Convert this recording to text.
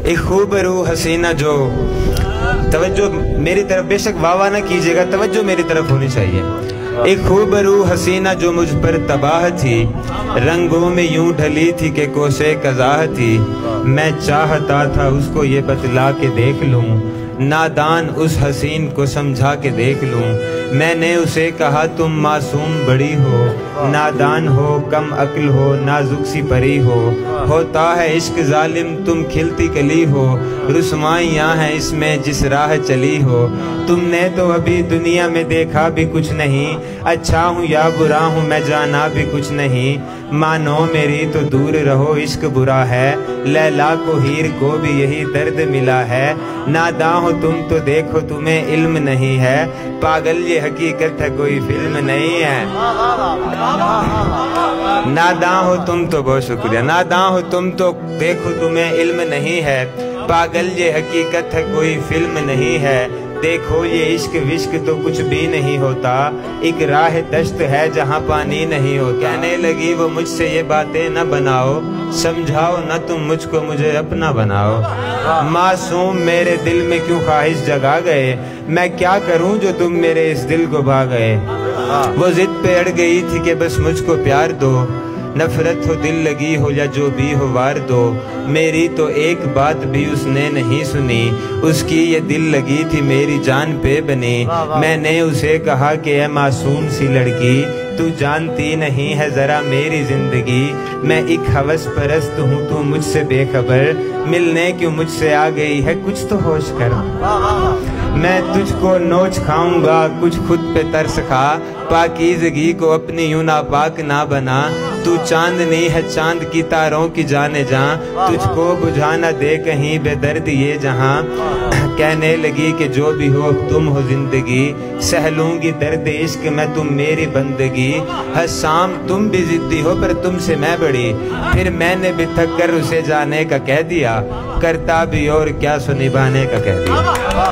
ایک خوبرو حسینہ جو توجہ میری طرف بے شک واہ نہ کیجیے گا، توجہ میری طرف ہونی چاہیے. ایک خوبرو حسینہ جو مجھ پر تباہ تھی، رنگوں میں یوں ڈھلی تھی کہ کوسے قضاء تھی. میں چاہتا تھا اس کو یہ بتلا کے دیکھ لوں، نادان اس حسین کو سمجھا کے دیکھ لوں. میں نے اسے کہا تم معصوم بڑی ہو، نادان ہو، کم عقل ہو، نازک سی پری ہو. ہوتا ہے عشق ظالم تم کھلتی کلی ہو، رسوائیاں ہیں اس میں جس راہ چلی ہو. تم نے تو ابھی دنیا میں دیکھا بھی کچھ نہیں، اچھا ہوں یا برا ہوں میں جانا بھی کچھ نہیں. مانو میری تو دور رہو عشق برا ہے، لیلا کو ہیر کو بھی یہی درد ملا ہے. ناداں ہو تم تو دیکھو تمہیں علم نہیں ہے، پاگل یہ حقیقت ہے کوئی فلم نہیں ہے. ناداں ہو تم تو، بہت شکریہ. ناداں ہو تم تو دیکھو تمہیں علم نہیں ہے، پاگل یہ حقیقت ہے کوئی فلم نہیں ہے. دیکھو یہ عشق وشق تو کچھ بھی نہیں ہوتا، ایک راہ دشت ہے جہاں پانی نہیں ہوتا. کہنے لگی وہ مجھ سے یہ باتیں نہ بناؤ، سمجھاؤ نہ تم مجھ کو مجھے اپنا بناؤ. معصوم میرے دل میں کیوں خواہش جگا گئے، میں کیا کروں جو تم میرے اس دل کو بھا گئے. وہ ضد پہ اڑ گئی تھی کہ بس مجھ کو پیار دو، نفرت ہو دل لگی ہو یا جو بھی ہو وار دو. میری تو ایک بات بھی اس نے نہیں سنی، اس کی یہ دل لگی تھی میری جان پہ بنی. میں نے اسے کہا کہ اے معصوم سی لڑکی، تو جانتی نہیں ہے ذرا میری زندگی. میں ایک ہوس پرست ہوں تو مجھ سے بے خبر، ملنے کیوں مجھ سے آ گئی ہے کچھ تو ہوش کر. میں تجھ کو نوچ کھاؤں گا کچھ خود پہ ترس کھا، پاکیزگی کو اپنی یوں ناپاک نہ بنا. تو چاندنی ہے چاند کی تاروں کی جانے جاں، تجھ کو بجھا نہ دے کہیں بے درد یہ جہاں. کہنے لگی کہ جو بھی ہو اب تم ہو زندگی، سہ لوں گی درد عشق میں تم میری بندگی. حسام تم بھی ضدی ہو پر تم سے میں بڑی، پھر میں نے بھی تھک کر اسے جانے کا کہہ دیا. کرتا بھی اور کیا سو نبھانے کا کہہ دیا.